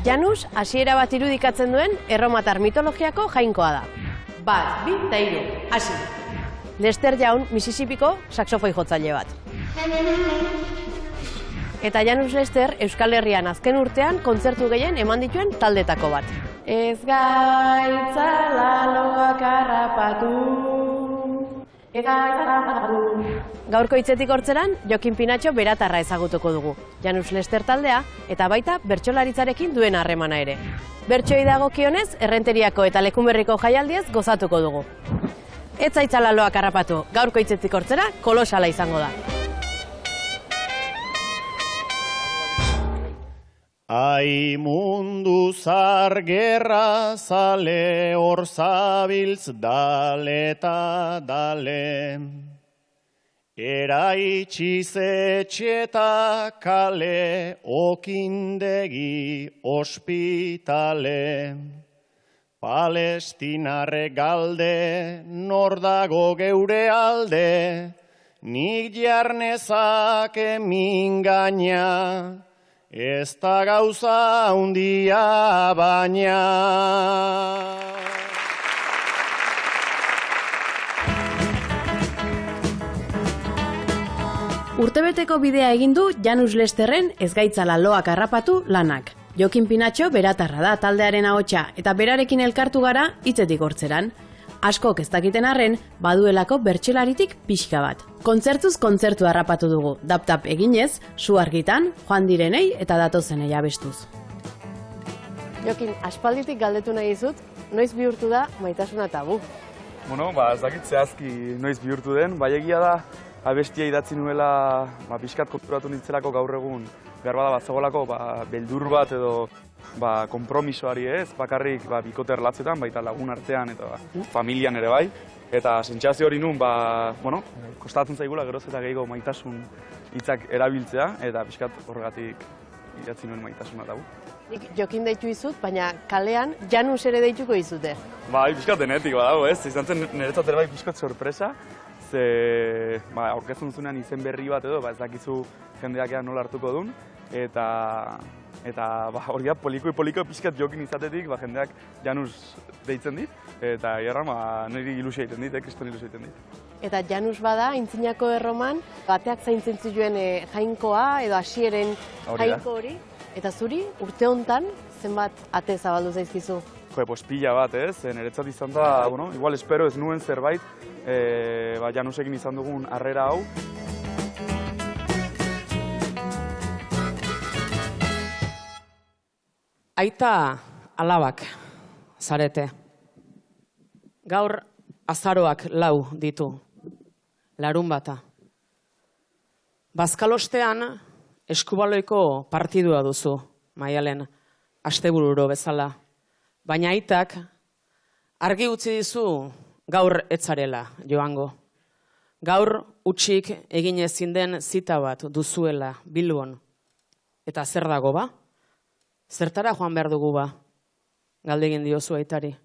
Janus hasiera bat irudikatzen duen erromatar mitologiako jainkoa da. 1, 2 eta 3, hasi. Lester Young, Mississippiko saxofoi jotzaile bat. Eta Janus Lester Euskal Herrian azken urtean kontzertu gehien eman dituen taldetako bat. Ez gaitzala loak harrapatu. Gaurko hitzetik hortzeran, Jokin Pinatxo beratarra ezagutuko dugu. Janus Lester taldea eta baita bertsolaritzarekin duen harremana ere. Bertsoei dagokionez, Errenteriako eta Lekunberriko jaialdiez gozatuko dugu. Ez zaitzala loak harrapatu, gaurko hitzetik hortzera kolosala izango da. Ai mundu zar gerra zale hor zabiltz dale eta dale. Eraitxiz etxeta kale okindegi ospitale. Palestinarre galde nor dago geure alde. Nik jarnezake mingaina. Ez da gauza handia baina. Urtebeteko bidea egin du Janus Lesterren Ez gaitzala loak harrapatu lanak. Jokin Pinatxo beratarra da taldearen ahotsa eta berarekin elkartu gara hitzetik hortzeran. Askok ez dakiten arren, baduelako bertsolaritik pixka bat. Kontzertuz kontzertu harrapatu dugu, dap-tap eginez, su argitan, joan direnei eta datozenei abestuz. Jokin, aspalditik galdetu nahi dizut, noiz bihurtu da maitasuna tabu? Bueno, ez dakit zehazki noiz bihurtu den, bai egia da abestia idatzi nuela pixkat konturatu nintzelako gaur egun behar bada zegoelako beldur bat edo konpromisoari ez, bakarrik bikote erlatzetan, baita lagun artean eta familian ere bai. Eta sentsazio hori nun, kostatzen zaigula geroz eta gehiago maitasun hitzak erabiltzea, eta pixkat horregatik idatzi nuen maitasuna tabu. Nik Jokin deitu izut, baina kalean Janus ere deituko izute. Bai, pixkat denetik badago ez, izan zen niretzat ere bai pixkat sorpresa, ze aurkezten zunean izen berri bat edo, ez dakizu jendeak nola hartuko duen, eta hori da, poliko pixkat Jokin izatetik, jendeak Janus deitzen dit, eta niri ilusio egiten dit, kriston ilusio egiten dit. Eta Janus bada, aintzinako erroman, bateak zaintzen zituen jainkoa edo hasieren jainko hori, eta zuri, urte hontan, zenbat ate zabaldu zaizkizu? Pues pila bat ez, niretzat izan da, igual espero ez nuen zerbait, Janusekin izan dugun harrera hau. Aita alabak zarete. Gaur azaroak 4 ditu, larun bata. Bazkalostean eskubaloiko partidua duzu, Maialen, astebururo bezala. Baina aitak argi utzi dizu gaur etzarela joango. Gaur utxik egin ezin den zita bat duzuela Bilbon. Eta zer dago ba? Zertara joan behar dugu ba? Galdegin diozu aitari.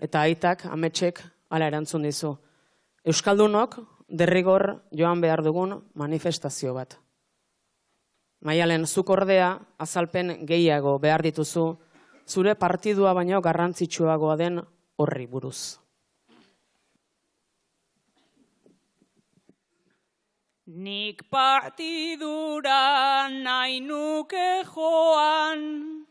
Eta aitak, ametsek, hala erantzun dizu. Euskaldunok derrigor joan behar dugun manifestazio bat. Maialen, zuk ordea azalpen gehiago behar dituzu, zure partidua baino garrantzitsuagoa den horri buruz. Nik partidura nahi nuke joan,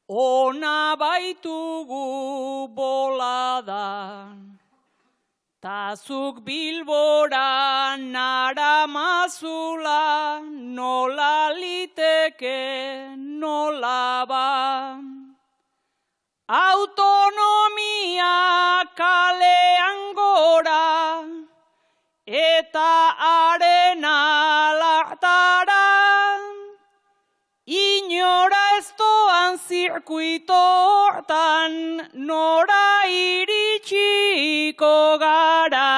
ona baitugu boladan. Tazuk Bilbora naramazula, nola liteke, nola ba. Autonomia kalean gora, eta arena lartara. Inora ez doan zirkuito hortan, nora iritsiko gara.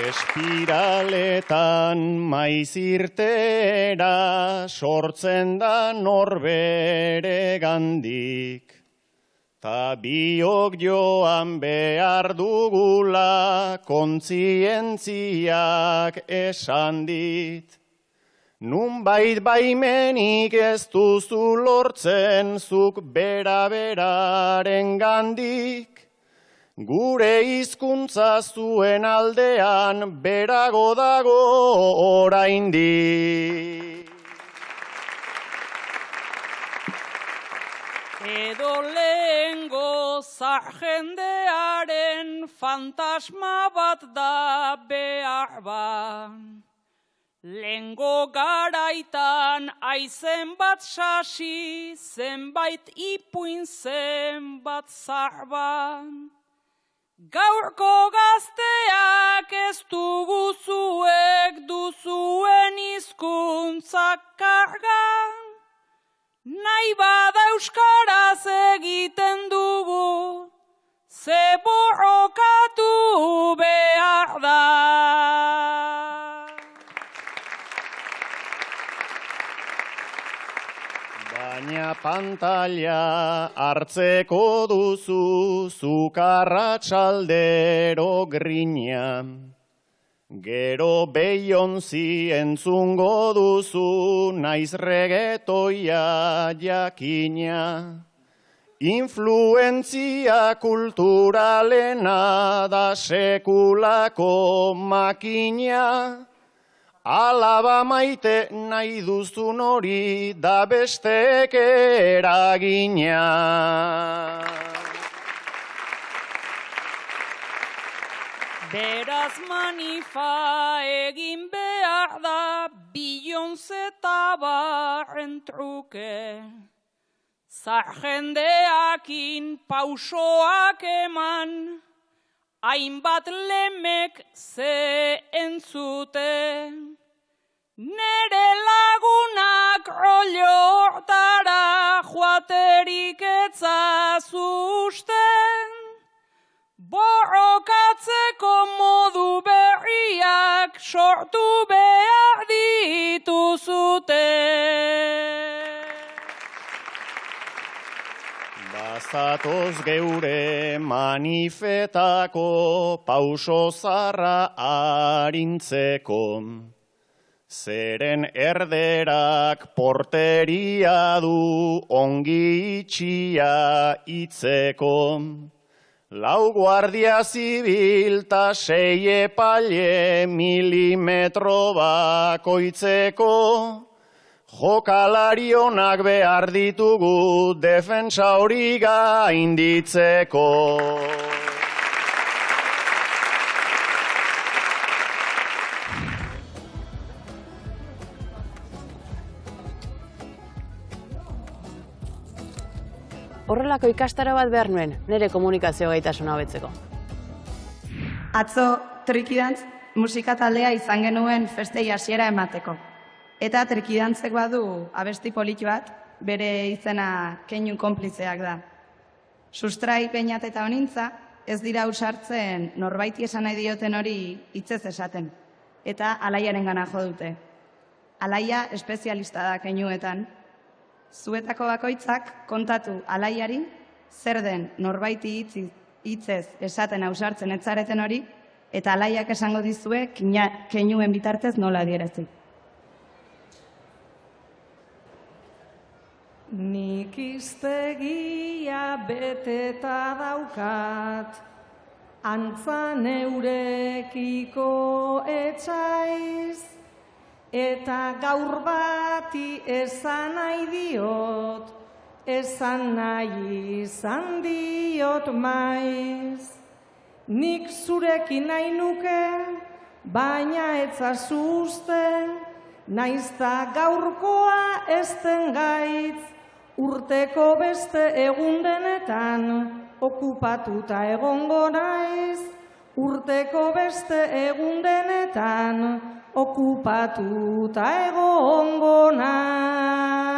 Espiraletan maiz irtera sortzen da norbere gandik. Ta biok joan behar dugula kontzientziak esan dit. Nunbait baimenik ez duzu lortzen zuk bera-beraren gandik, gure hizkuntza zuen aldean berago dago oraindik. Edo lehengo jendearen fantasma bat da behar ba. Lehengo garaitan aizen bat sasi, zenbait ipuin zenbat zarba. Gaurko gazteak ez dugu zuek duzuen hizkuntzak kargan. Nahi bada euskaraz egiten dugu, ze borrokatu behar da. Baina pantalla hartzeko duzu zukarratxaldero grina. Gero Beyoncé entzungo duzu naiz reggaetoia jakina. Influentzia kulturalena da sekulako makina. Alaba maite nahi duzun hori da besteek eragina. Beraz manifa egin behar da Beyoncé eta barren truke. Zar jendeakin pausoak eman, hainbat lemek ze entzute. Nere lagunak rollo hortara joaterik etzazusten. Borrokatzeko modu berriak sortu behar dituzute. Bazatoz geure manifetako pauso zarra arintzeko. Zeren erderak porteria du ongi itxia itzeko. Lau guardia zibil ta 6 epaile milimetro bakoitzeko. Jokalarionak behar ditugu defentsa hori gainditzeko. Horrelako ikastaro bat behar nuen, nire komunikazio gaitasuna hobetzeko. Atzo, Trikidantz musika taldea izan genuen festei hasiera emateko. Eta Trikidantzek badu abesti polit bat, bere izena keinu konplizeak da. Sustrai, Peñat eta Honintza ez dira usartzen norbaiti esan nahi dioten hori hitzez esaten. Eta Alaiaren gana jo dute. Alaia espezialista da keinuetan. Zuetako bakoitzak kontatu Alaiari zer den norbaiti hitzez esaten ausartzen etzareten hori, eta Alaiak esango dizue keinuen bitartez nola adierazi. Nik iztegia beteta daukat, antza neurekiko etxaiz, eta gaur bati esan nahi diot, esan nahi izan diot maiz. Nik zurekin nahi nuke, baina etzazuzten, naizta gaurkoa ezten gaitz, urteko beste egun denetan, okupatuta egongo naiz, urteko beste egun denetan, okupatuta egongo naiz.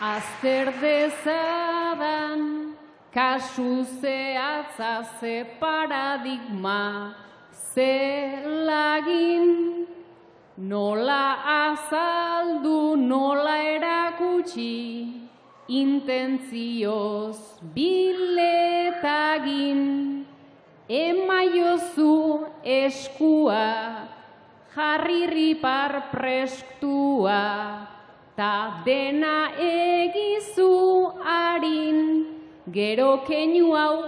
Azter dezadan, kasu zehatza ze paradigma, ze lagin, nola azaldu, nola erakutsi, intentzioz biletagin. emaiozu eskua, jarrirripar prestua, ta dena egizu harin, gero keinu hau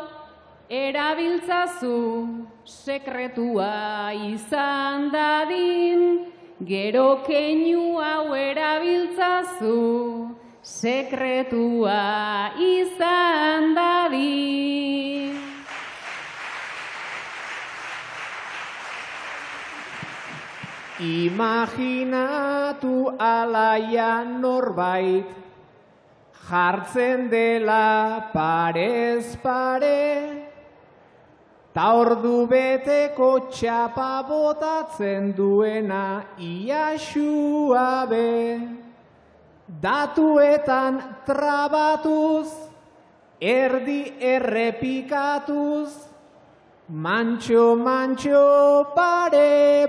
erabiltzazu, sekretua izan dadin, gero keinu hau erabiltzazu, sekretua izan dadin. Imaginatu alaia norbait, jartzen dela parez pare, ta ordu beteko txapa botatzen duena ia xuabe. Datuetan trabatuz, erdi errepikatuz, mantxo, pare,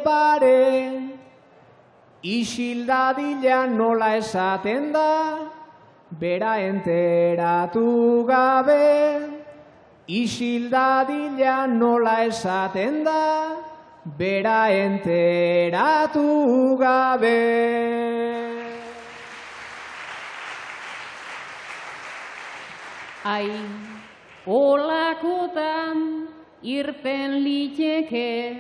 isildadila nola esaten da, bera enteratu gabe. Isildadila nola esaten da, bera enteratu gabe. Ai, olakotan irten liteke,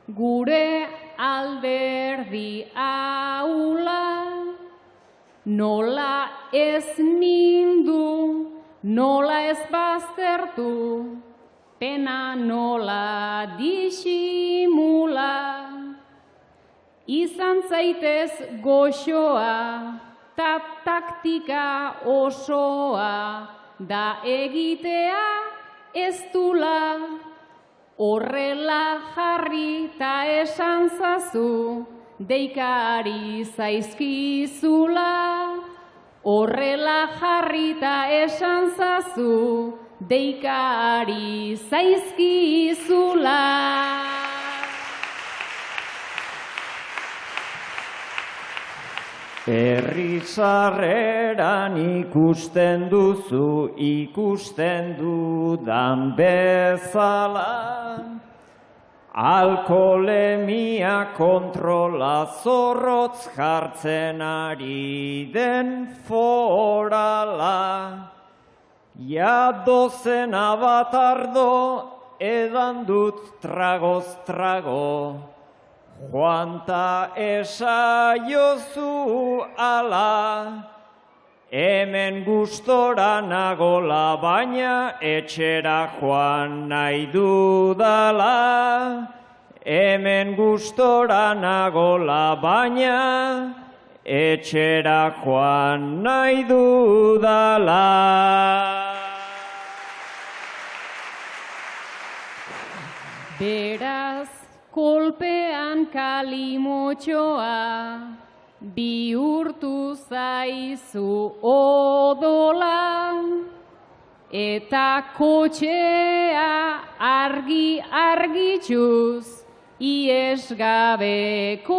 gure alderdi aula, nola ez mindu, nola ez baztertu, pena nola disimula. Izan zaitez goxoa, ta taktika osoa, da egitea ez dula, horrela jarri ta esan zazu, deikari zaizkizula. Horrela jarri ta esan zazu, deikari zaizkizula. Herri sarreran ikusten duzu, ikusten dudan bezala, alkoholemia kontrola zorrotz jartzen ari den forala. Ja dozena bat ardo edan dut tragoz trago, joanta esaiozu ala. Hemen gustora nagola, baina etxera joan nahi dudala. Hemen gustora nagola, baina etxera joan nahi dudala. Beraz, kolpean kalimotxoa, bihurtu zaizu odola, eta kotxea argitxuz, iesgabeko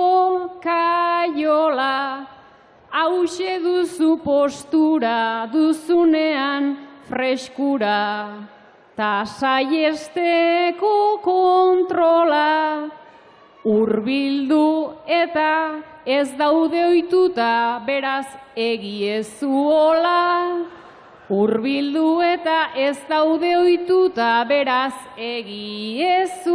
kaiola. Hauxe duzu postura, duzunean freskura, ta saiesteko kontrola. Hurbildu eta ez daude ohituta, beraz egiezuola. Hurbildu eta ez daude ohituta, beraz egiezuola.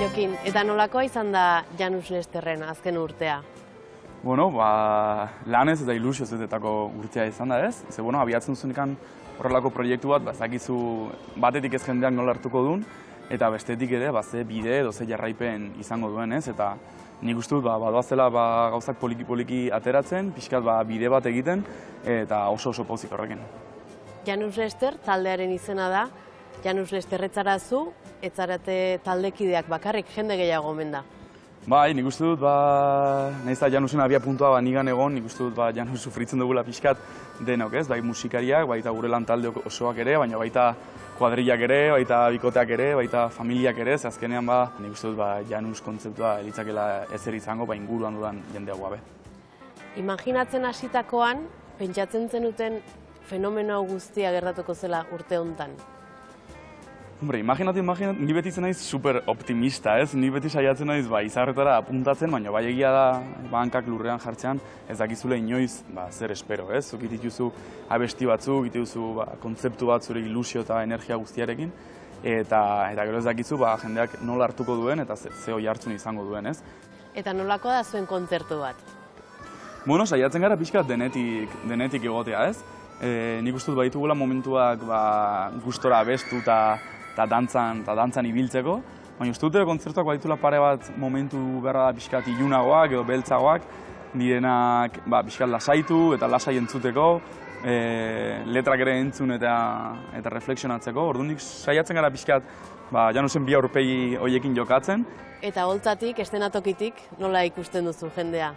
Jokin, eta nolakoa izan da Janus Lesterren azken urtea? Bueno, lanez eta ilusioz betetako urtea izan da ez. Ze, abiatzen zunekan horrelako proiektu bat, ezakizu batetik ez jendeak nola hartuko duen, eta bestetik ere, ze bide edo ze jarraipen izango duen ez. Eta nik uste dut, badoazela gauzak poliki-poliki ateratzen, pixkat bide bat egiten, eta oso pozik horrekin. Janus Lester taldearen izena da, Janus Lester etzarazu, etzarate taldekideak bakarrik, jende gehiago omen da. Bai, nik uste dut, nahiz da Janusen abia puntua nigan egon, nik uste dut Janus sufritzen dugula pixkat denok, ez? Bai musikariak, baita gure lan talde osoak ere, baina baita kuadrillak ere, baita bikoteak ere, baita familiak ere, ze azkenean nik uste dut Janus kontzeptua elitzakela ezer izango, inguruan dudan jendea gabe. Imaginatzen hasitakoan, pentsatzen zenuten fenomeno guztia gertatuko zela urte hontan. Hombre, imaginatu, ni beti zen naiz super optimista, ez? Ni beti saiatzen naiz izarretara apuntatzen, baina bai egia da hankak lurrean jartzean ez dakizule inoiz zer espero, ez? Zuk dituzu abesti batzuk, dituzu kontzeptu bat zure ilusio eta energia guztiarekin, eta gero ez dakizu jendeak nola hartuko duen eta ze hoi hartzun izango duen, ez? Eta nolako da zuen kontzertu bat? Bueno, saiatzen gara pixkat denetik egotea, ez? Nik uste dut baitugula momentuak gustora abestu eta dantzan ibiltzeko, baina uste dut kontzertuak baitula pare bat momentu berra da pixkat ilunagoak edo beltzagoak, direnak pixkat lasaitu eta lasai entzuteko, letrak ere entzun eta refleksionatzeko, orduan nik saiatzen gara pixkat Janusen bi aurpegi horiekin jokatzen. Eta holtzatik, eszenatokitik, nola ikusten duzu jendea?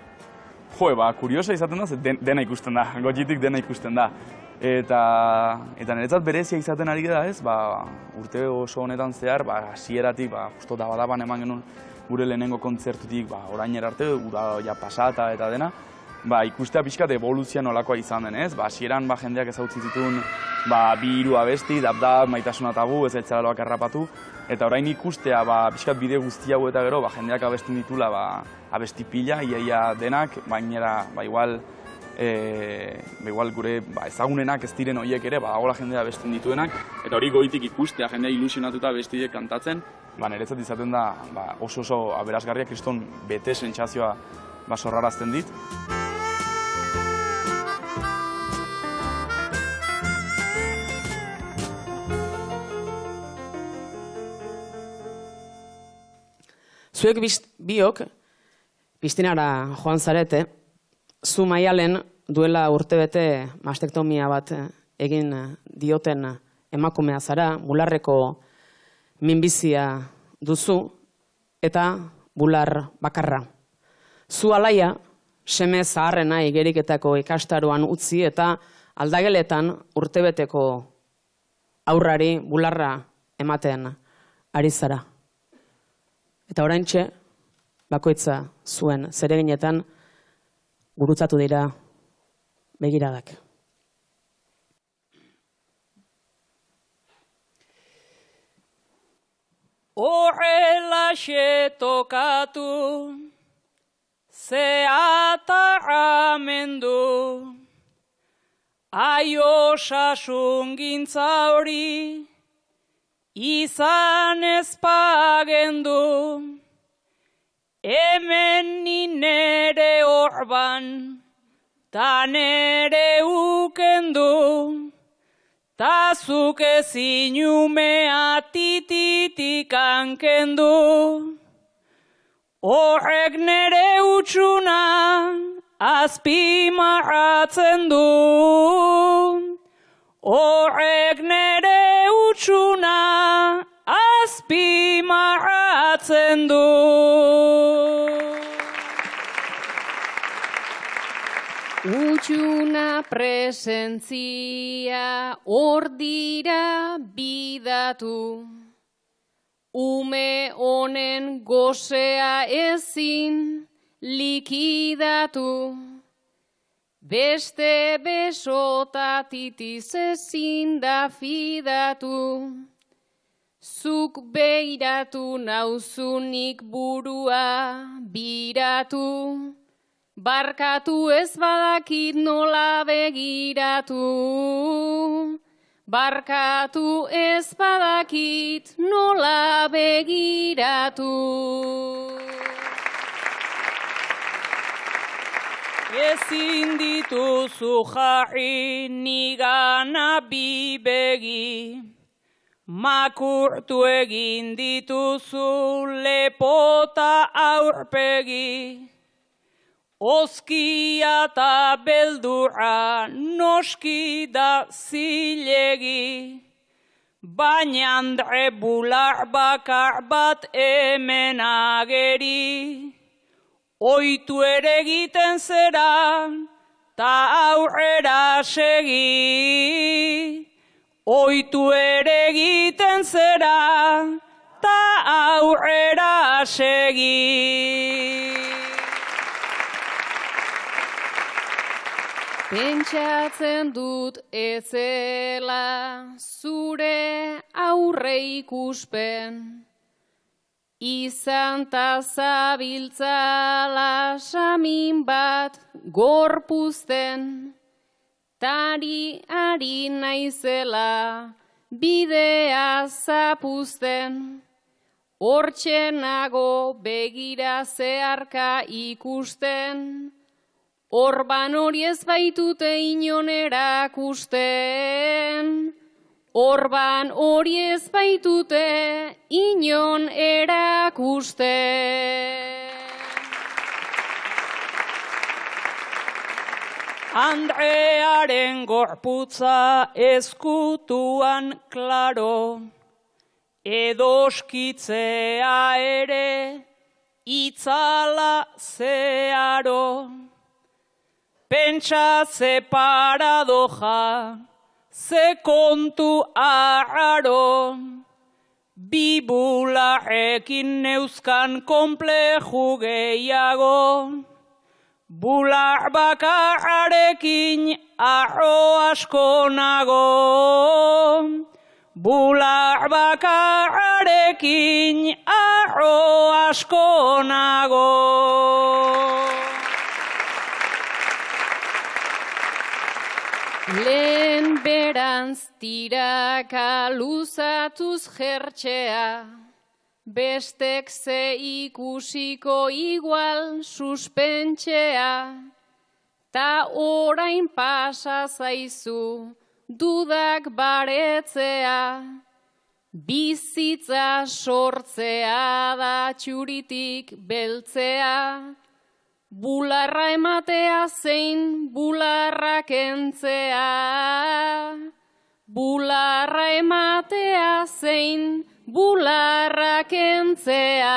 Jo, kuriosa izaten da, dena ikusten da, gotxitik dena ikusten da. Eta niretzat berezia izaten ari da, ez? Urte oso honetan zehar, hasieratik, justo da badaban eman genuen gure lehenengo kontzertutik, orainera arte, ura ja pasata eta dena, ikustea pixkat evoluzioa nolakoa izan den, ez? Hasieran jendeak ezagutzen zituen bi hiru abesti, dab, maitasuna tabu, ez eltzera loak errapatu, eta orain ikustea pixkat bide guzti hau eta gero jendeak abesten ditula abesti pila, iaia denak, bainera igual gure ezagunenak ez diren horiek ere, dagoela jendea abesten dituenak, eta hori goitik ikustea jendea ilusionatuta abestiek kantatzen, niretzat izaten da oso aberasgarria kriston bete sentsazioa sorrarazten dit. Zuek biok, piztinara joan zarete, zu Maialen duela urtebete mastektomia bat egin dioten emakumea zara, bularreko minbizia duzu eta bular bakarra. Zu alaia, seme zaharrena igeriketako ikastaroan utzi eta aldageletan urtebeteko aurrari bularra ematen ari zara. Eta oraintxe, bakoitza zuen zereginetan gurutzatu dira begiradak. Horrelaxe tokatu, zeatarramendu, aiosasun gintza hori, izan ezpagendu, hemen ni nere orban, ta nere ukendu, ta zuk ezin umea tititik hankendu. Horrek nere utxuna azpimarratzen du. Horrek nere utxuna azpimarratzen du. Utxuna presentzia hor dira bidatu, ume honen gozea ezin likidatu, beste besotatitis ezin da fidatu, zuk beiratu nauzunik burua biratu, barkatu ez badakit nola begiratu, barkatu ez badakit nola begiratu. Ezin dituzu jarri nigana bi begi, makurtu egin dituzu lepota aurpegi, oskia eta beldurra noski da zilegi, baina andre bular bakar bat hemen ageri. Oitu ere egiten zera, ta aurrera segi. Oitu ere egiten zera, ta aurrera segi. Pentsatzen dut ezela zure aurre ikuspen, izan ta zabiltzala samin bat gorpuzten, tari ari naizela bidea zapuzten, hortxe nago begira zeharka ikusten, orban hori ez baitute inon erakusten, orban hori ez baitute inon erakusten. Andrearen gorputza ezkutuan klaro, edoskitzea ere itzala zeharo. Pentsa ze paradoja, ze kontu arraro, bi bularrekin neuzkan konpleju gehiago, bular bakarrarekin arro asko nago, bular bakarrarekin arro asko nago. Lehen berantz tiraka luzatuz jertxea, bestek ze ikusiko igual suspentxea, ta orain pasa zaizu dudak baretzea, bizitza sortzea da txuritik beltzea, bularra ematea zein bularra kentzea, bularra ematea zein bularra kentzea.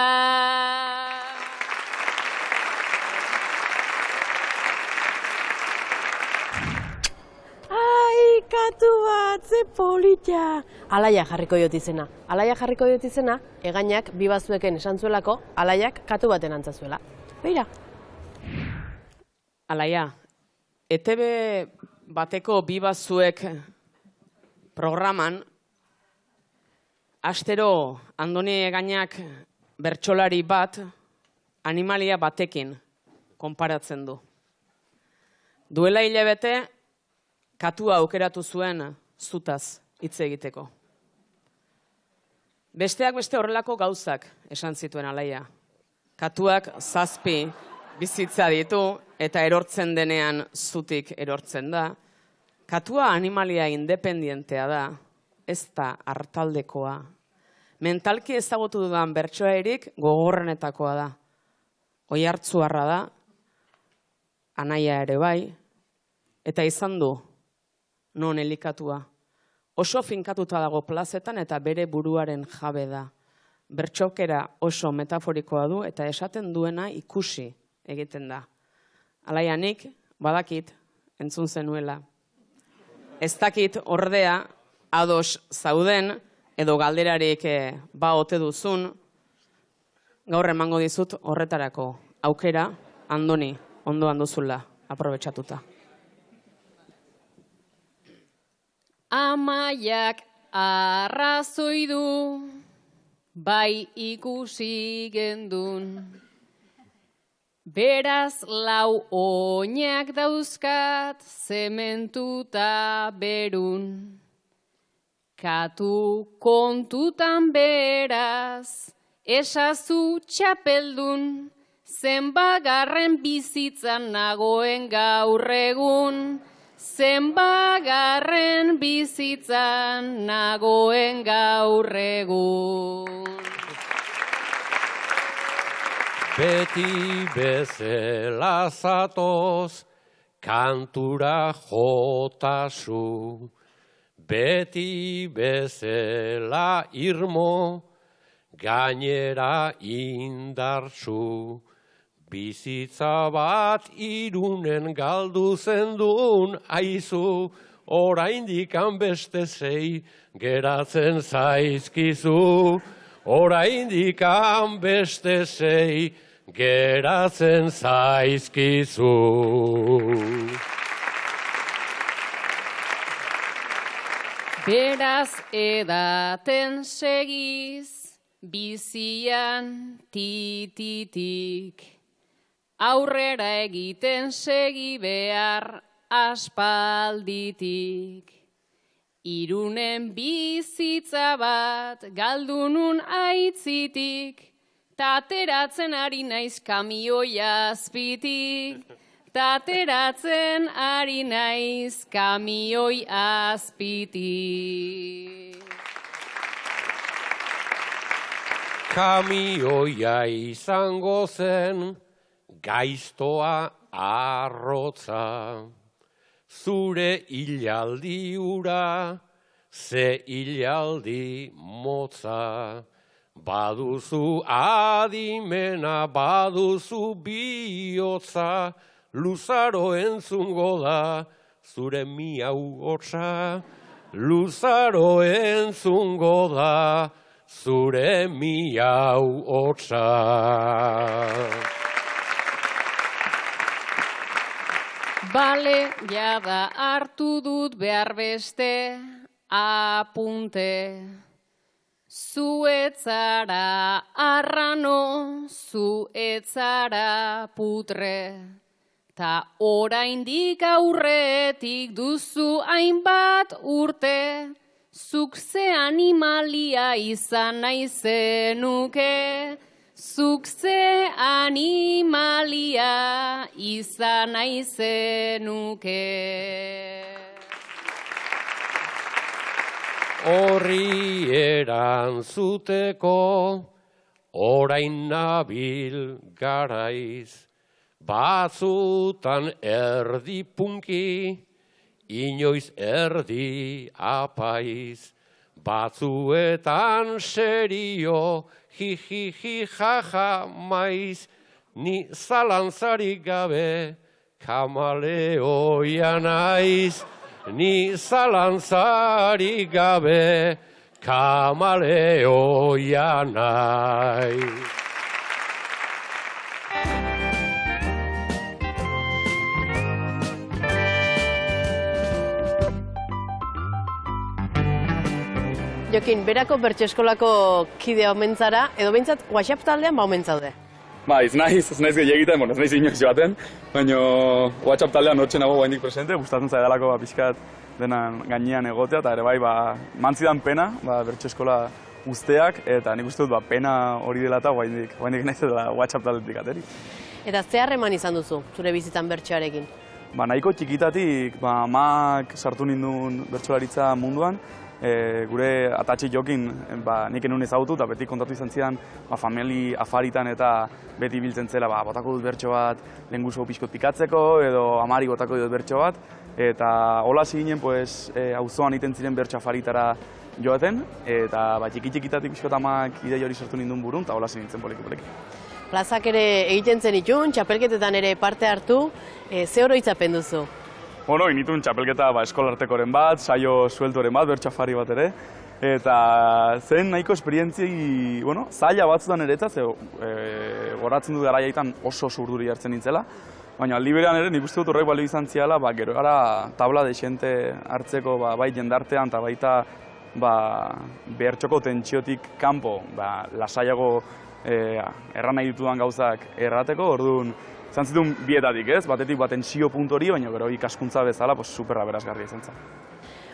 Ai, katu bat, ze polita! Alaia jarriko diot izena. Alaia jarriko diot izena, egainak bi bazueken esan zuelako, alaiak katu baten antzazuela. Beira. Alaia, ETB bateko bi bazuek programan, astero Andoni Egainak bertsolari bat animalia batekin konparatzen du. Duela hilabete, katua aukeratu zuen zutaz hitz egiteko. Besteak beste horrelako gauzak esan zituen Alaia. Katuak 7 bizitza ditu eta erortzen denean zutik erortzen da. Katua animalia independientea da, ez da hartaldekoa. Mentalki ezagutu dudan bertsoairik gogorrenetakoa da. Oihartzuarra da, anaia ere bai, eta izan du non elikatua. Oso finkatuta dago plazetan eta bere buruaren jabe da. Bertxokera oso metaforikoa du eta esaten duena ikusi egiten da. Alaia, nik badakit entzun zenuela. Ez dakit ordea ados zauden edo galderarik ba ote duzun, gaur emango dizut horretarako aukera, Andoni, ondoan duzula, aprobetxatuta. Amaiak arrazoi du, bai ikusi gendun. Beraz 4 oinak dauzkat zementuta berun. Katu kontutan beraz, esazu txapeldun, zenbagarren bizitzan nagoen gaur egun. Zenbagarren bizitzan nagoen gaur egun. Beti bezela zatoz, kantura jotazu, beti bezela irmo, gainera indartsu. Bizitza bat Irunen galdu zendun aizu, oraindik beste sei geratzen zaizkizu. Oraindik beste sei geratzen zaizkizu. Beraz edaten segiz, bizian tititik. Aurrera egiten segi behar aspalditik. Irunen bizitza bat galdunun aitzitik, tateratzen ari naiz kamioi azpitik. Tateratzen ari naiz kamioi azpitik. Kamioia izango zen, gaiztoa arrotza. Zure hilaldi ura, ze hilaldi motza. Baduzu adimena, baduzu bihotza, luzaro entzungo da, zure miau hotza. Luzaro entzungo da, zure miau hotza. Bale, jada hartu dut behar beste apunte. Zu etzara arrano, zu etzara putre. Ta oraindik aurretik duzu hainbat urte. Zuk ze animalia izan nahi zenuke. Zuk ze animalia izan nahi zenuke. Horri erantzuteko, orain nabil garaiz. Batzutan erdi punki, inoiz erdi apaiz. Batzuetan serio, hi jaja maiz, ni zalantzarik gabe kamaleoia naiz. Ni zalantzarik gabe kamaleoia naiz. Jokin, berako bertso eskolako kidea omentzara, edo behintzat WhatsApp taldean omen zaude? Ba, ez naiz gehiagiten, ez naiz inoiz joaten, baina WhatsApp taldean hortzen nago gaindik presente, gustatzen zaidalako pixkat denan gainean egotea, eta ere bai, mantzidan pena, bertso eskola guzteak, eta nik uste dut pena hori dela eta gaindik naiz dela WhatsApp taldetik ateri. Eta ze harreman izan duzu, zure bizitzan bertsoarekin? Nahiko txikitatik, amak sartu nindun bertsolaritza munduan, gure atatxi jokin nik enun ezagutu eta beti kontatu izan zidan famili afaritan eta beti biltzen zela botako dut bertso bat lehenguzo pixkot pikatzeko edo amari botako dut bertso bat eta hola ziginen auzoan iten ziren bertso afaritara joaten eta txiki-txikitatik pixkot amak idei hori sortu nindun burun eta hola zinintzen poliki-poliki. Plazak ere egiten zen itun, txapelketetan ere parte hartu, ze oroitzapen duzu? Initun txapelketa eskolartekoren bat, saio sueltoren bat, bertso afari bat ere. Eta zen nahiko esperientzi, zaila batzutan ere eta, goratzen dut garaiaitan oso urduri hartzen nintzela. Baina aldi berean ere nik uste dut horrek balio izan ziala, gero gara tabla desente hartzeko bai jendartean eta baita bertxoko tentsiotik kanpo lasaiago erran nahi ditudan gauzak errateko, orduan izan zituen bietatik, ez? Batetik tensio puntu hori, baina gero ikaskuntza bezala superra berazgarria izan zen.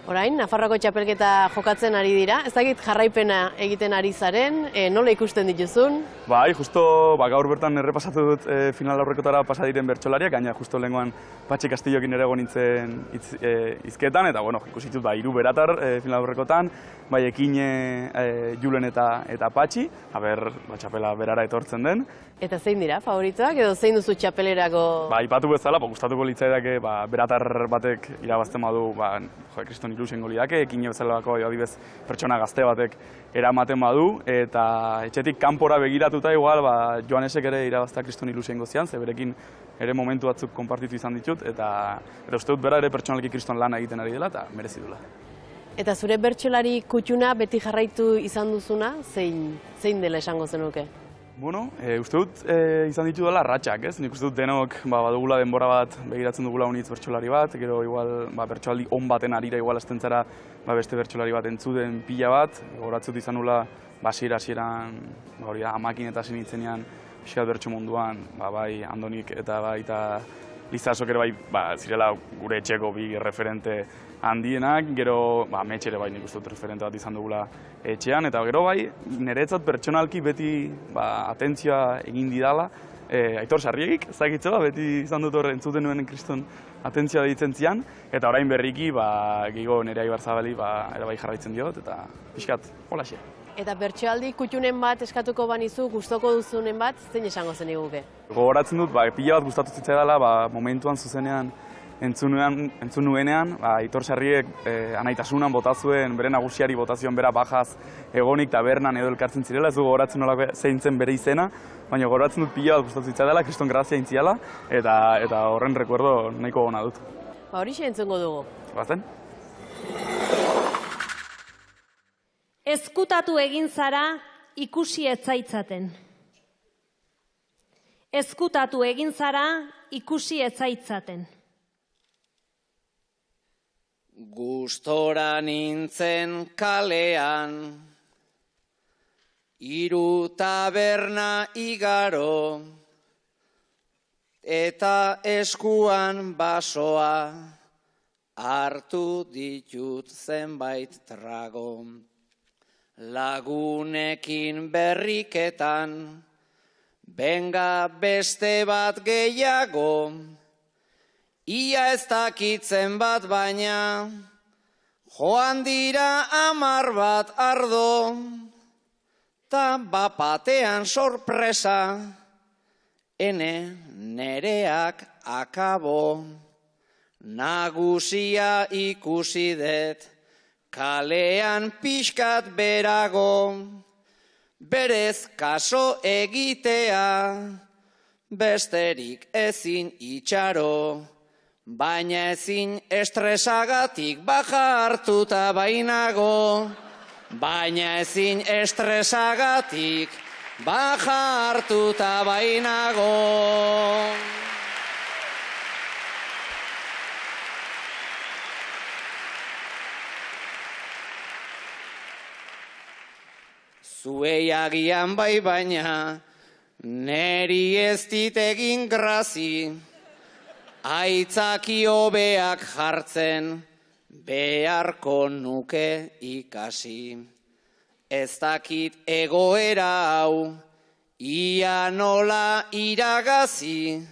Orain, Nafarroako txapelketa jokatzen ari dira, ez dakit jarraipena egiten ari zaren, nola ikusten dituzun? Bai, justo gaur bertan errepasatu dut final aurrekotara pasa diren bertsolariak, gaina justo lehengoan Patxi Castillokin ere egon nintzen hizketan, eta ikusi ditut 3 beratar final aurrekotan, bai Ekine, Julen eta Patxi, txapela berara etortzen den. Eta zein dira favoritoak edo zein duzu txapelerako? Aipatu bezala, gustatuko litzaidake beratar batek irabazten badu, Kriston ilusiengo lidake, ekin bezalako adibez pertsona gazte batek eramaten badu, eta etxetik kanpora begiratuta igual, Joanesek ere irabazta kriston ilusiengo zian, ze berekin ere momentu batzuk konpartitu izan ditut, eta uste dut bera ere pertsonalki kriston lana egiten ari dela, eta merezi dula. Eta zure bertsolari kutxuna beti jarraitu izan duzuna, zein dela esango zenuke? Bueno, uste dut izan ditu dela ratxak, ez? Nik uste dut denok badugula denbora bat begiratzen dugula unitz bertsolari bat, gero igual bertsoaldi on baten arira igual hasten zara beste bertsolari bat entzuden pila bat, goratzut izan nula hasieran amakin eta sinitzenean pixkat bertso munduan, bai Andonik eta baita Lizasok ere bai zirela gure etxeko bi referente handienak, gero Metxe ere bai nik uste dut referente bat izan dugula etxean, eta gero bai niretzat pertsonalki beti atentzioa egin didala, Aitor Sarriegik, ezagitze beti izan dut hor entzuten nuen kriston atentzioa deitzen zian, eta orain berriki Gigo Nerea Ibarzabali ere bai jarraitzen diot, eta pixkat, holaxe. Eta bertsoaldi kutxunen bat eskatuko banizu, gustoko duzunen bat, zein esango zen iguke? Gogoratzen dut, pila bat gustatu zitzaidala, momentuan zuzenean entzun nuenean, Aitor Sarriek anaitasunan botazuen, bere nagusiari botazioan bera bajaz egonik tabernan edo elkartzen zirela, ez du gogoratzen nolako zein zen bere izena, baina gogoratzen dut pila bat gustatu zitzaidala, kriston grazia intziala, eta horren rekuerdo nahiko gona dut. Horixe entzungo dugu. Bazen? Ezkutatu egin zara ikusi etzaitzaten. Ezkutatu egin zara ikusi etzaitzaten. Gustora nintzen kalean, hiru taberna igaro, eta eskuan basoa, hartu ditut zenbait trago. Lagunekin berriketan, benga beste bat gehiago, ia ez dakitzen bat baina, joan dira 10 bat ardo, ta bapatean sorpresa, nereak akabo, nagusia ikusi dut, kalean pixkat berago, berez kaso egitea, besterik ezin itxaro, baina ezin estresagatik baja hartuta bainago, baina ezin estresagatik baja hartuta bainago. Zuei agian bai baina, neri ez dit egin grazi, aitzaki hobeak jartzen, beharko nuke ikasi. Ez dakit egoera hau, ia nola iragazi,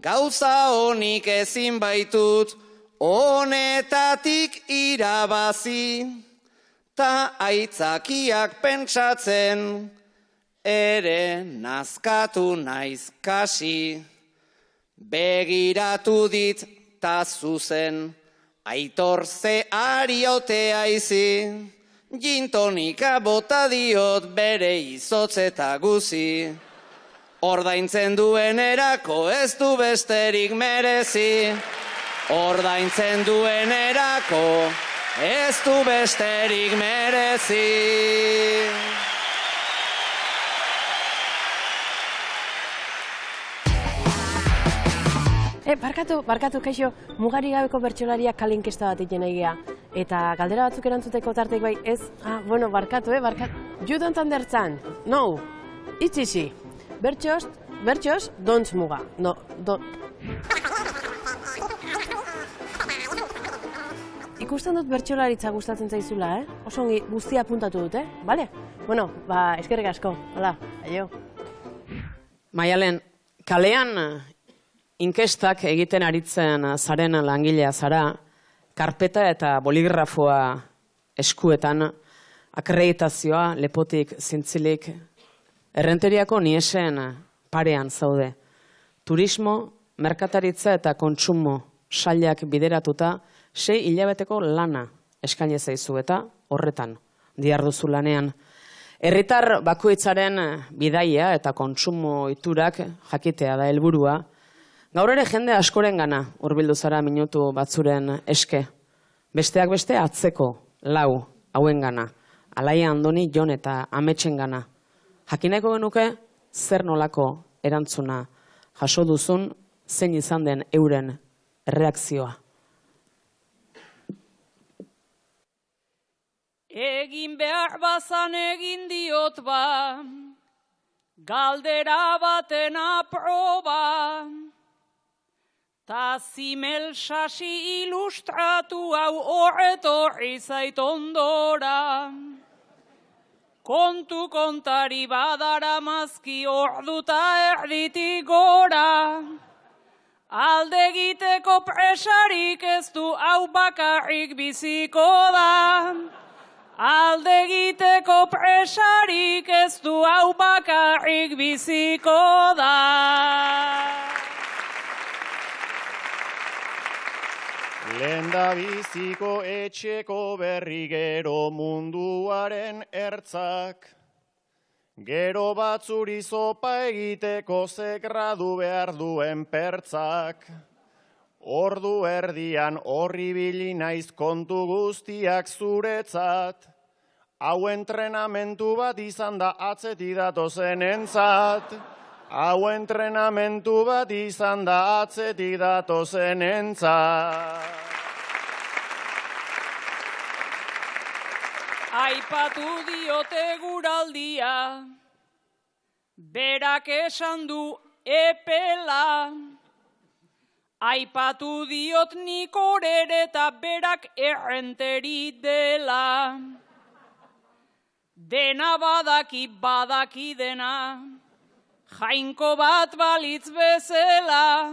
gauza honik ezin baitut, honetatik irabazi. Ta aitzakiak pentsatzen, ere nazkatu naiz kasi. Begiratu dit ta zuzen, Aitor ze ariotea izi. Gintonika bota diot bere izotz eta guzi. Ordaintzen duen erako ez du besterik merezi. Ordaintzen duen erako ez du besterik merezi. Barkatu, kaixo, mugari gabeko bertsolariak kale inkesta bat egin egia. Eta galdera batzuk erantzuteko tartek bai, ez? Barkatu. You don't understand. No, it's easy. Bertsos, don't muga. No, don't. Ikusten dut bertsolaritza gustatzen zaizula, Oso ongi guztia apuntatu dut, Bale? Bueno, eskerrik asko. Hala, aio. Maialen, kalean inkestak egiten aritzen zaren langilea zara, karpeta eta boligrafoa eskuetan, akreditazioa, lepotik, zintzilik, errenteriako niesen parean zaude. Turismo, merkataritza eta kontsumo sailak bideratuta 6 hilabeteko lana eskaini zaizu eta horretan diharduzu lanean. Herritar bakoitzaren bidaia eta kontsumo iturak jakitea da helburua. Gaur ere jende askorengana hurbildu zara minutu batzuren eske. Besteak beste atzeko lau hauengana. Alaia Andoni, Jon eta Ametsengana. Jakineko genuke zer nolako erantzuna jaso duzun, zein izan den euren erreakzioa. Egin behar bazan egin diot ba, galdera baten aproba, ta zimel sasi ilustratu hau horretorri zait ondora. Kontu kontari badara mazki orduta erditik gora, alde egiteko presarik ez du hau bakarrik biziko da. Alde egiteko presarik ez du hau bakarrik biziko da. Lenda biziko etxeko berri gero munduaren ertzak, gero batzuri zopa egiteko ze gradu behar duen pertzak. Ordu erdian horri bili naiz kontu guztiak zuretzat, hau entrenamentu bat izan da atzetik datozen entzat. Hau entrenamentu bat izan da atzetik datozen entzat. Aipatu diote guraldia, berak esan du epela. Aipatu diot nik orere eta berak errenteri dela. Dena badaki dena, jainko bat balitz bezala.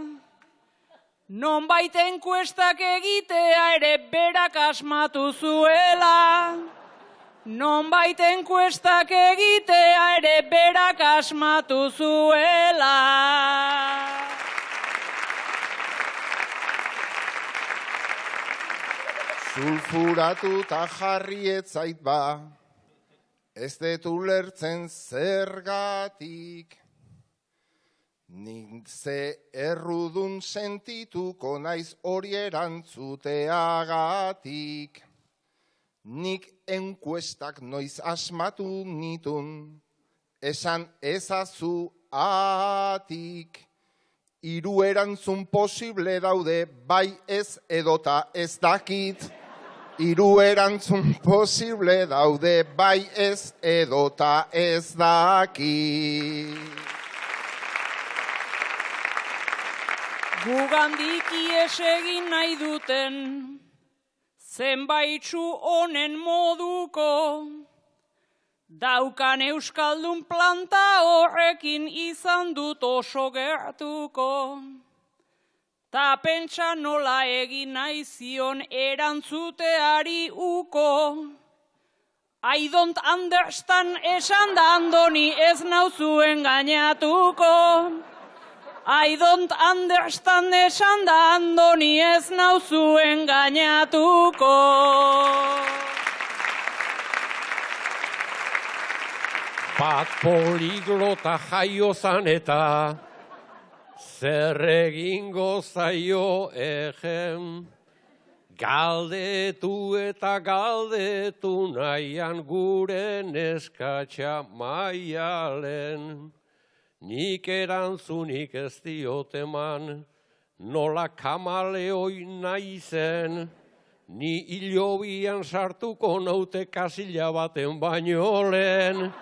Nonbait enkuestak egitea ere berak asmatu zuela. Nonbait enkuestak egitea ere berak asmatu zuela. Sulfuratu eta jarri etzait ba, ez dut ulertzen zergatik. Nik ze errudun sentituko naiz hori erantzuteagatik. Nik enkuestak noiz asmatu nitun, esan ezazu atik. Hiru erantzun posible daude, bai ez edota ez dakit. Hiru erantzun posible daude, bai ez edota ez dakit. Gugandik ies egin nahi duten, zenbaitzu honen moduko, daukan euskaldun planta horrekin izan dut oso gertuko. Ta pentsa nola egin nahi zion erantzuteari uko. I don't understand esan da Andoni ez nauzuen gainatuko. I don't understand esan da Andoni ez nauzuen gainatuko. Bat poliglota jaio zan eta zer egingo zaio egen. Galdetu eta galdetu nahian gure neskatxa Maialen. Nik erantzunik ez diot eman, nola kamaleoi naizen. Ni hilobian sartuko naute kasila baten baino lehen.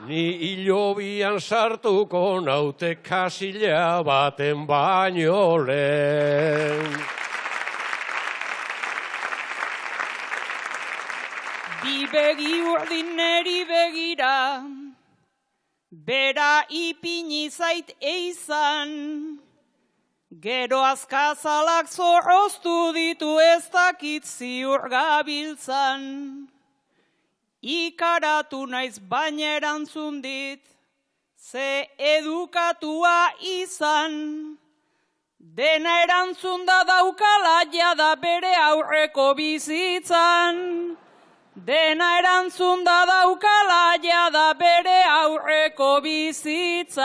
Ni hilobian sartuko naute kasila baten baino lehen. Bi begi urdin neri begira, bera ipini zait eizan. Gero azkazalak zorroztu ditu ez dakit ziur gabiltzan. Ikaratu naiz baina erantzun dit, ze edukatua izan. Dena erantzun da daukala jada bere aurreko bizitzan. Dena erantzun da daukala jada bere aurreko bizitzan.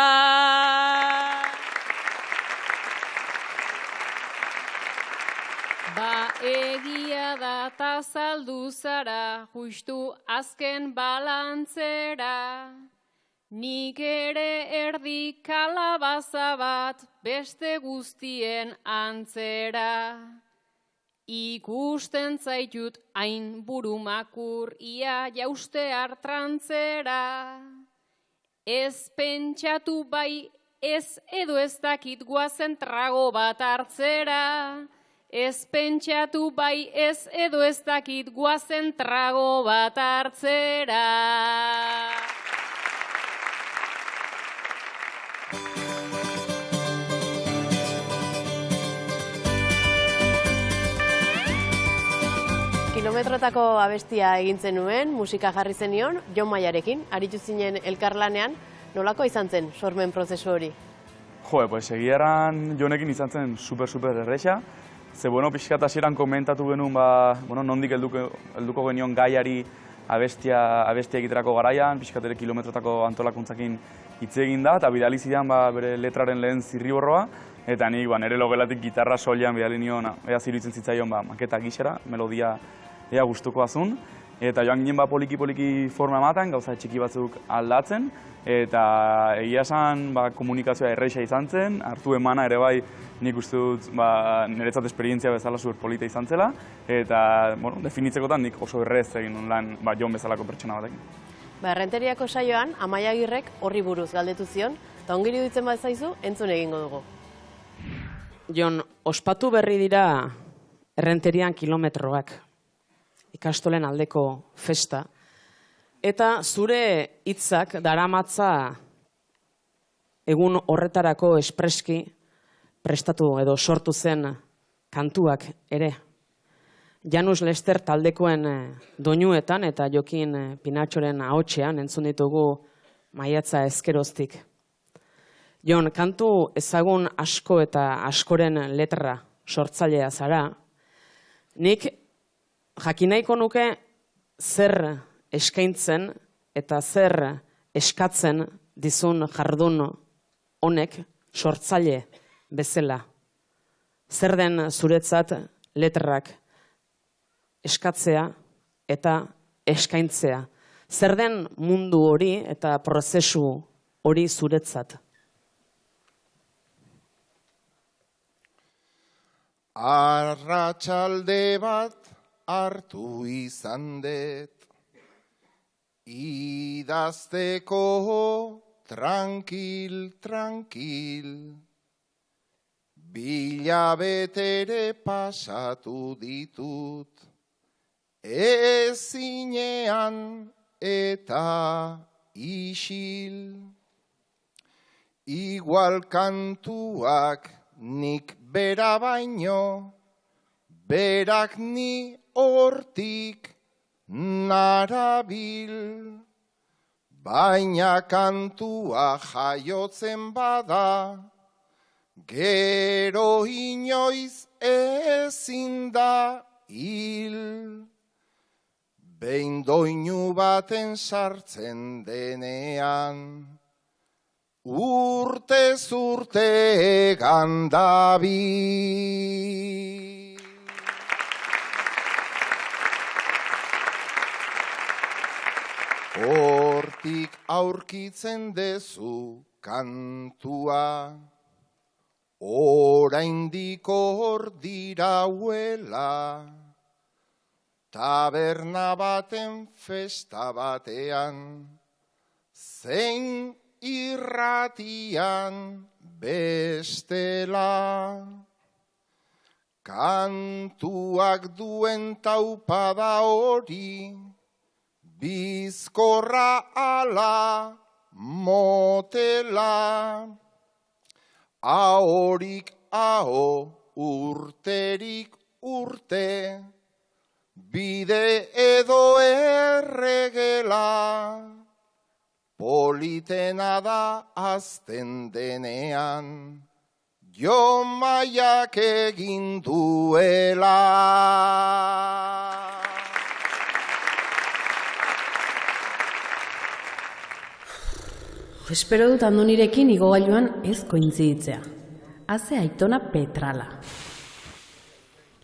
Ba egia da ta saldu zara, justu azken balantzera. Nik ere erdi kalabaza bat beste guztien antzera. Ikusten zaitut hain burumakur ia jauste hartrantzera. Ez pentsatu bai ez edo ez dakit guazen trago bat hartzera. Ez pentsatu bai ez edo ez dakit guazen trago bat hartzera. Kilometrotako abestia egin zenuen, musika jarri zenion, Jon Maiarekin, aritu zinen elkarlanean, nolako izan zen sormen prozesu hori? Jo, pues egiaran Jonekin izan zen super erresa. Ze, pixkat hasieran komentatu genuen, nondik helduko genion gaiari abestia egiterako garaian, pixkat ere kilometrotako antolakuntzakin hitz egin da, eta bidali zidan bere letraren lehen zirriborroa, eta nik nire logelatik gitarra solian bidali nion, ea ziruditzen zitzaion maketa gisera, melodia ea gustuko azun, eta joan ginen poliki forma ematen, gauza txiki batzuk aldatzen, eta egia esan komunikazioa erresa izan zen, hartu emana ere bai nik uste dut niretzat esperientzia bezala super polita izan zela, eta definitzekotan nik oso errez egin nuen lan Jon bezalako pertsona batekin. Errenteriako saioan, Amaia Agirrek horri buruz galdetu zion, eta ongiri dutzen bat zaizu, entzun egingo dugu. Jon, ospatu berri dira Errenterian kilometroak, ikastolen aldeko festa, eta zure hitzak daramatza egun horretarako espreski prestatu edo sortu zen kantuak ere. Janus Lester taldekoen doinuetan eta Jokin Pinatxoren ahotsean entzun ditugu Maiatza ezkeroztik. Jon, kantu ezagun asko eta askoren letra sortzailea zara. Nik jakinaiko nuke zer eskaintzen eta zer eskatzen dizun jardun honek sortzaile bezala. Zer den zuretzat letrak eskatzea eta eskaintzea. Zer den mundu hori eta prozesu hori zuretzat? Arratsalde bat hartu izan dut, idazteko tranquil, bilabetere pasatu ditut, ezinean eta isil. Igual kantuak nik bera baino, berak ni hortik narabil. Baina kantua jaiotzen bada, gero inoiz ezin da hil. Behin doinu baten sartzen denean, urtez urte egan dabil. Hortik aurkitzen dezu kantua, oraindik hor dirauela, taberna baten festa batean, zein irratian bestela. Kantuak duen taupada hori, bizkorra ala motela. Ahorik aho, urterik urte, bide edo erregela. Politena da azten denean, Jo maiak egin duela. Espero dut Andonirekin igogailuan ez kointziditzea. Haze Aitona Petrala.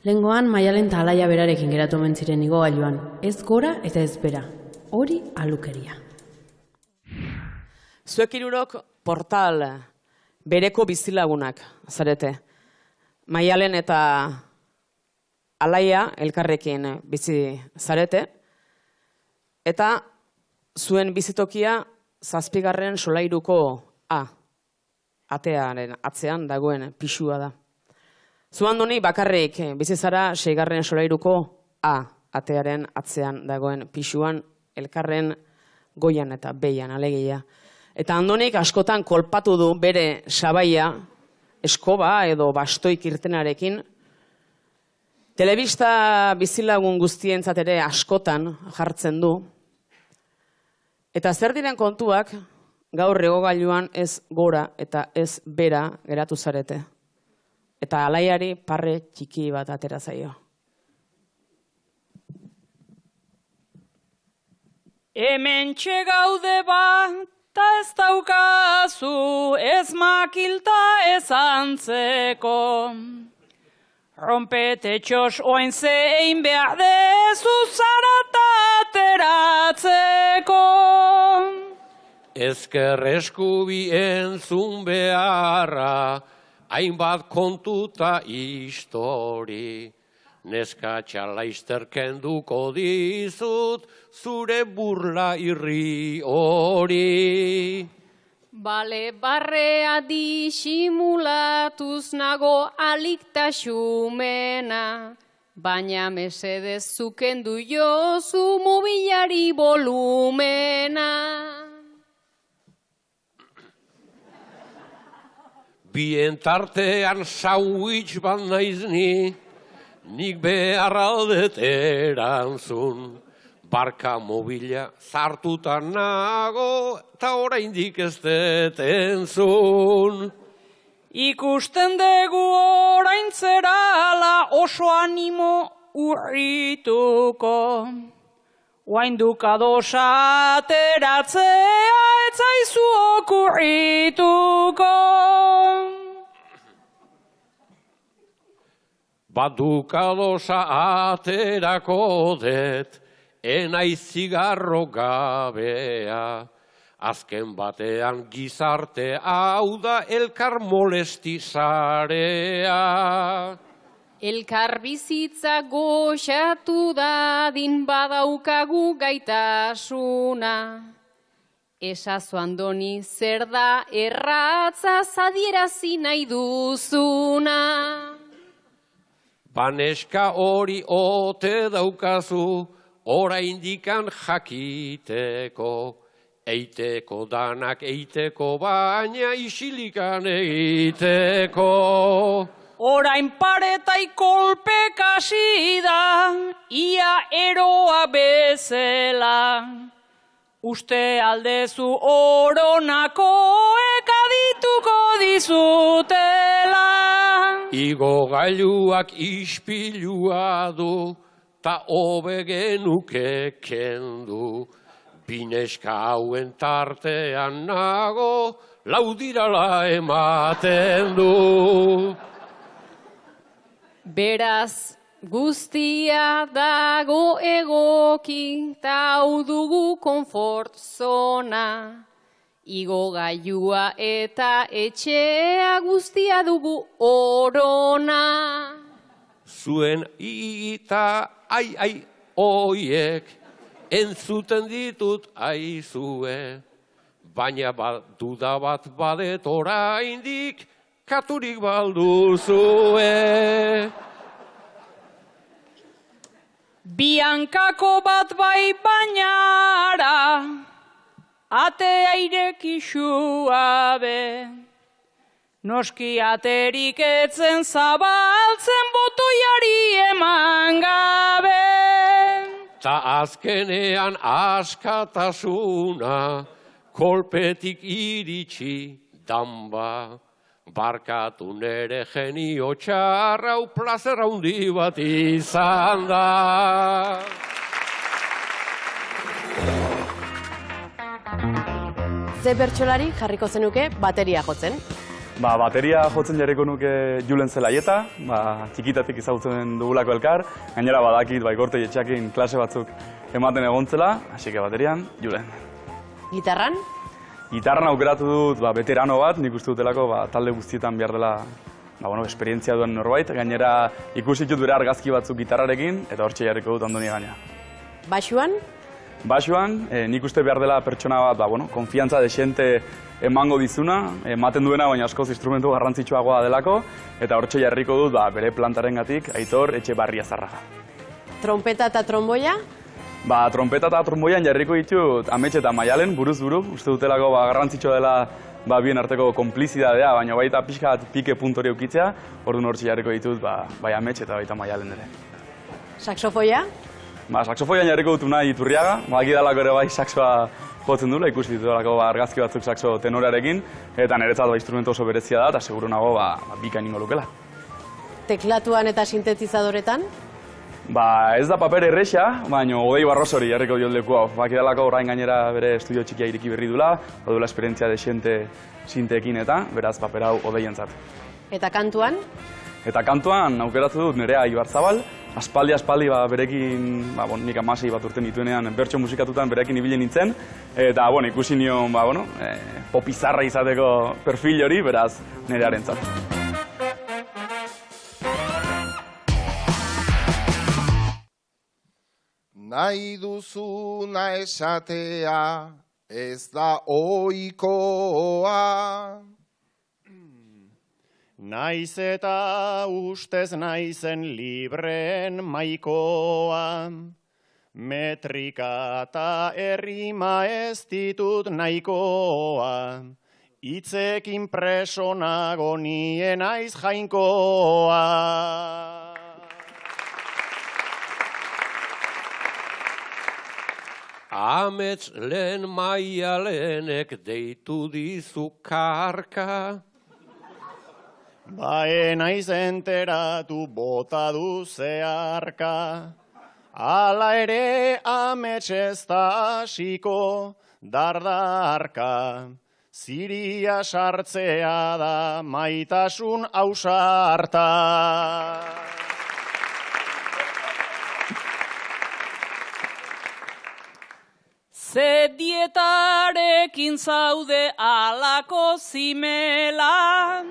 Lehengoan Maialen eta Alaia berarekin geratu omen ziren igogailuan. Ez gora eta ez bera. Hori alukeria. Zuek hirurok portal bereko bizilagunak zarete. Maialen eta Alaia elkarrekin bizi zarete. Eta zuen bizitokia 7. solairuko atearen atzean dagoen pisua da. Zu Andoni bakarrik bizi zara 6. solairuko atearen atzean dagoen pisuan, elkarren goian eta behian alegia. Eta Andonik askotan kolpatu du bere sabaia, eskoba edo bastoik irtenarekin. Telebista bizilagun guztientzat ere askotan jartzen du. Eta zer diren kontuak gaur igogailuan ez gora eta ez bera geratu zarete. Eta Alaiari parre txiki bat atera zaio. Hemen txegaude bat, ta ez daukazu, ez makilta ez antzeko. Rompetetxos oain zein behar dezu zarata ateratzeko. Ezker eskubi entzun beharra, hainbat kontuta histori. Neskatxa laizter kenduko dizut, zure burla irri hori. Bale barrea disimulatuz nago aliktaxumena, baina mesedez zukendu jozu mobilari volumena. Bien tartean sandwich bat naiz ni, nik behar aldet erantzun. Barka mobila zartuta nago, eta oraindik ez dut entzun. Ikusten dugu orain zerala oso animo urrituko. Oainduk adosa ateratzea ez zaizu okurrituko. Baduk adosa aterako det, enaiz zigarro gabea. Azken batean gizarte hau da elkar molesti zarea. Elkar bizitza goxatu dadin badaukagu gaitasuna. Esazu Andoni zer da erratza zadierazi nahi duzuna. Baneska hori ote daukazu, oraindikan jakiteko. Eiteko danak eiteko, baina isilikan egiteko. Orain paretai kolpek hasi da, ia eroa bezala. Uste aldezu oronakoek adituko dizutela. Igo gailuak ispilua du, ta hobe genuke kendu. Bineska hauen tartean nago, laudirala ematen du. Beraz, guztia dago egoki, ta hau dugu konfort zona. Igo gailua eta etxea guztia dugu orona. Zuen ita ai oiek, entzuten ditut aizue, baina duda bat badet oraindik, katurik balduzue. Biankako bat bai bainara, atea irekixua be. Noski aterik etzen zabaltzen botoiari eman gabe. Ta azkenean askatasuna, kolpetik iritsi danba. barkatu nere genio txarra, plazer handi bat izan da. Ze bertsolari jarriko zenuke bateria jotzen? Bateria jotzen jarriko nuke Julen Zelaieta, txikitatik ezagutzen dugulako elkar, gainera badakit Gorte Etxeakin klase batzuk ematen egontzela, hasi que baterian, Julen. Gitarran? Gitarran aukeratu dut veterano bat, nik uste dutelako talde guztietan behar dela esperientzia duen norbait, gainera ikusi dut bere argazki batzuk gitarrarekin, eta hortxe jarriko dut Andoni gaina. Baxuan? Baxuan, nik uste behar dela pertsona bat, konfiantza desente emango dizuna, ematen duena, baina askoz instrumentu garrantzitsuagoa delako, eta hortxe jarriko dut bere plantarengatik Aitor Etxebarriazarraga. Trompeta eta tromboia? Trompeta eta tromboian jarriko ditut Amets eta Maialen, buruz buru, uste dutelako garrantzitsua dela bien arteko konplizidadea, baina baita pixkat pike puntori eukitzea, orduan hortxe jarriko ditut bai Amets eta baita Maialen ere. Saxofoia? Saxofoian jarriko dut Unai Iturriaga, bagidalako ere bai saxoa jotzen dula, ikusi ditudalako argazki batzuk saxo tenorearekin, eta niretzat instrumento oso berezia da, eta seguru nago bikain ingo lukela. Teklatuan eta sintetizadoretan? Ez da paper erresa, baina Odei Barrosori jarriko diot leku hau. Bakidalako orain gainera bere estudio txikia ireki berri dula, badula esperientzia desente sinteekin eta, beraz paper hau Odeientzat. Eta kantuan? Eta kantuan aukeratu dut Nerea Ibarzabal, aspaldi berekin, nik 16 bat urte nituenean bertso musikatutan berekin ibili nintzen, eta ikusi nion popizarra izateko perfil hori, beraz Nerearentzat. Nahi duzuna esatea ez da ohikoa. Naiz eta ustez naizen libreen maikoa, metrika eta errima ez ditut nahikoa, hitzekin presonago nien aiz jainkoa. Amets lehen Maialenek deitu dizu karka, naiz enteratu bota du zeharka, ala ere amets ez da hasiko dardarka, ziria sartzea da maitasun ausarta. Ze dietarekin zaude alako zimela,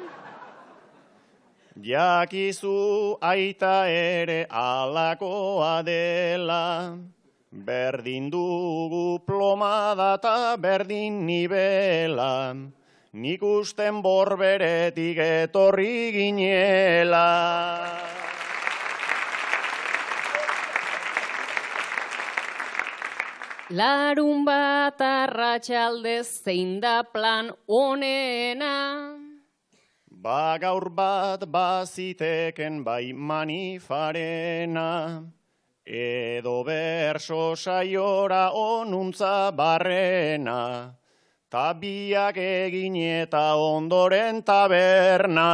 jakizu aita ere alakoa dela, berdin dugu plomada eta berdin nibela, nik usten borberetik etorri ginela. Larun bat arratsaldez zein da plan onena, gaur bat baziteken bai manifarena, edo berso saiora onuntza barrena, tabiak egin eta ondoren taberna.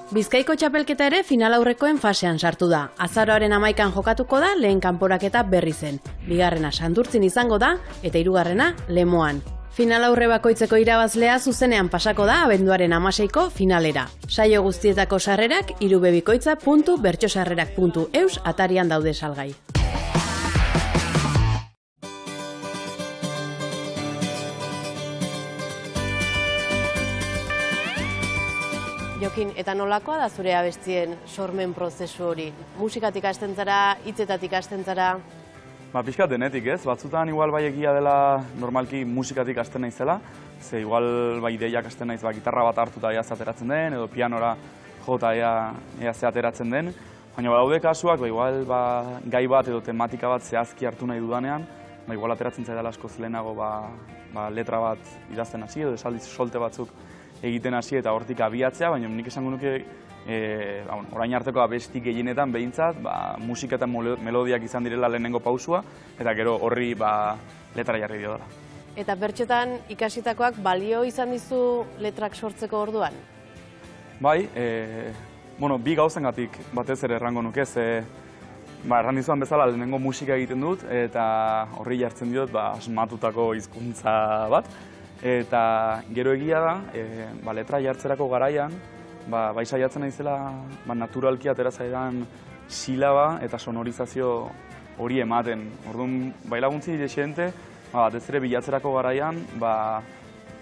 Bizkaiko txapelketa ere final aurrekoen fasean sartu da. Azaroaren 11an jokatuko da lehen kanporaketa berri zen. Bigarrena Santurtzin izango da eta hirugarrena Lemoan. Final aurre bakoitzeko irabazlea zuzenean pasako da abenduaren 16ko finalera. Saio guztietako sarrerak irubebikoitza.bertsosarrerak.eus atarian daude salgai. Jokin, eta nolakoa da zure abestien sormen prozesu hori? Musikatik hasten zara, hitzetatik hasten zara? Pixkat denetik ez, batzutan igual bai egia dela normalki musikatik hasten naizela, ze igual bai ideiak hasten naiz gitarra bat hartuta ea ateratzen den, edo pianora jota ea ateratzen den, baina badaude kasuak, igual gai bat edo tematika bat zehazki hartu nahi dudanean, igual ateratzen zaidala askoz lehenago letra bat idazten hasi edo esaldi solte batzuk egiten hasi eta hortik abiatzea, baina nik esango nuke orain arteko abesti gehienetan behintzat, musika eta melodiak izan direla lehenengo pausua, eta gero horri letra jarri dio dela. Eta bertxotan ikasitakoak balio izan dizu letrak sortzeko orduan? Bai, bi gauzengatik batez ere errango nuke, erran dizuan bezala lehenengo musika egiten dut, eta horri jartzen diot asmatutako hizkuntza bat. Eta gero egia da, letra jartzerako garaian, bai saiatzen naizela naturalki atera zaidan silaba eta sonorizazio hori ematen. Orduan, bai laguntzi desente, batez ere bilatzerako garaian,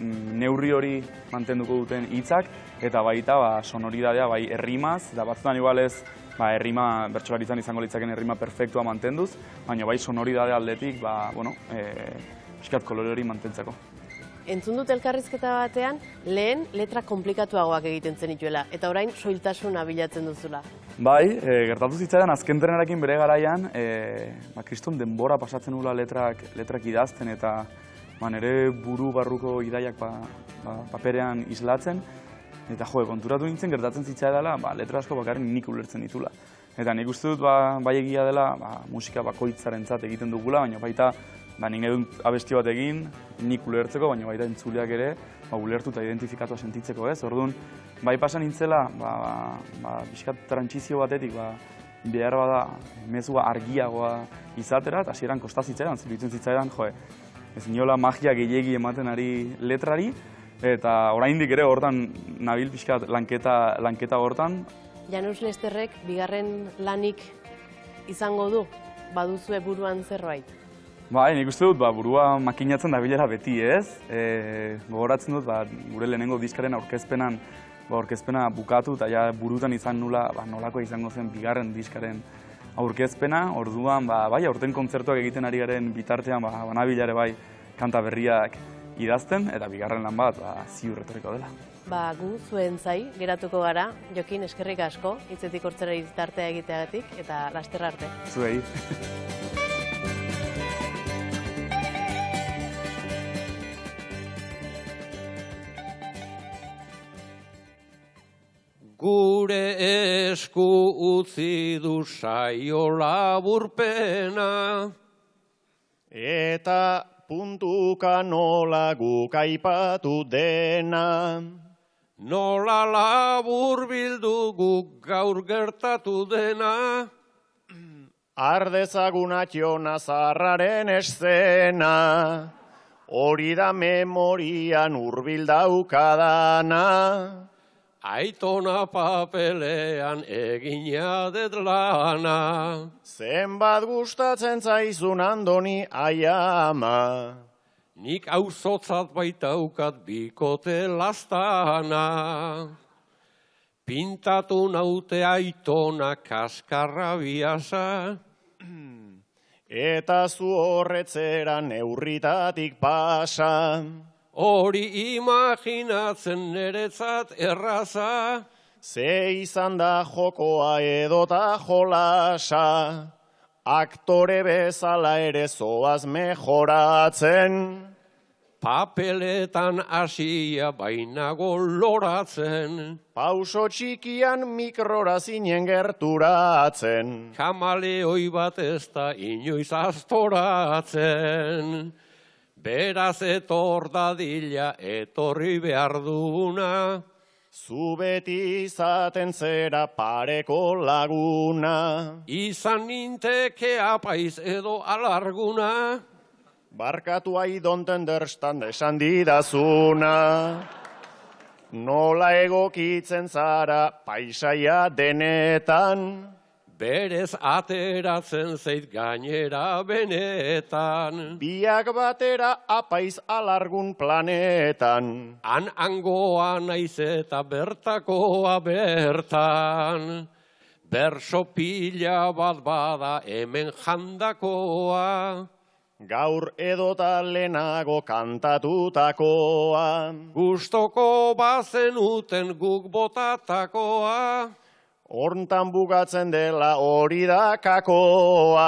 neurri hori mantenduko duten hitzak, eta baita sonoridadea bai errimaz, eta batzutan igualez errima, bertsolaritzan izango litzaken errima perfektua mantenduz, baina bai sonoridade aldetik, pixkat kolore hori mantentzeko. Entzun dut elkarrizketa batean, lehen letra komplikatuagoak egiten zenituela, eta orain soiltasuna bilatzen duzula. Bai, gertatu zitzaidan azken trenarekin bere garaian, kriston denbora pasatzen nula letrak idazten, eta nire buru barruko idaiak paperean islatzen, eta konturatu nintzen gertatzen zitzaidala, letra asko bakarrik nik ulertzen ditula. Eta nik uste dut bai egia dela musika bakoitzarentzat egiten dugula, baina baita nik nahi dut abesti bat egin, nik ulertzeko, baina baita entzuleak ere ulertu eta identifikatua sentitzeko ez. Orduan, bai pasan nintzela, pixkat trantsizio batetik, behar bada mezua argiagoa izatera, eta hasieran kostazitzaidan, ziritzen zitzaidan, ez niola magia gehiegi ematen ari letrari, eta oraindik ere hortan nabil pixkat lanketa hortan. Janus Lesterrek bigarren lanik izango du, baduzue buruan zerbait? Bai, nik uste dut burua makinatzen dabilela beti ez. Gogoratzen dut gure lehenengo diskaren aurkezpena bukatu eta burutan izan nula nolako izango zen bigarren diskaren aurkezpena. Orduan, aurten kontzertuak egiten ari garen bitartean banabilare kanta berriak idazten, eta bigarren lan bat ziur etorriko dela. Gu zuen zai, geratuko gara, Jokin eskerrik asko, hitzetik hortzera tartea egiteagatik, eta lasterra arte. Zuei. Gure esku utzi du saio laburpena, eta puntuka nola guk aipatu dena. Nola labur bildu guk gaur gertatu dena. Ardezagun atxona zarraren eszena, hori da memorian hurbil daukadana. Aitona papelean egina dut lana. Zenbat gustatzen zaizun Andoni aiama. Nik auzotzat baitaukat bikote lastana. Pintatu naute Aitona kaskarra biasa. Eta zu horretzera neurritatik pasa. Hori imaginatzen niretzat erraza. Ze izan da jokoa edota jolasa. Aktore bezala ere zoaz mejoratzen. Papeletan hasia bainago loratzen. Pauso txikian mikrora zinen gerturatzen. Kamaleoi bat ez da inoiz astoratzen. Beraz etor dadila etorri behar duna. Zu beti izaten zera pareko laguna. Izan ninteke apaiz edo alarguna. Barkatu I don't understand esan didazuna. Nola egokitzen zara paisaia denetan. Berez ateratzen zait gainera benetan. Biak batera apaiz alargun planetan. Hangoa naiz eta bertakoa bertan. Berso pila bat bada hemen jandakoa. Gaur edota lehenago kantatutakoa. Gustoko bazenuten guk botatakoa. Hortan bukatzen dela hori da kakoa.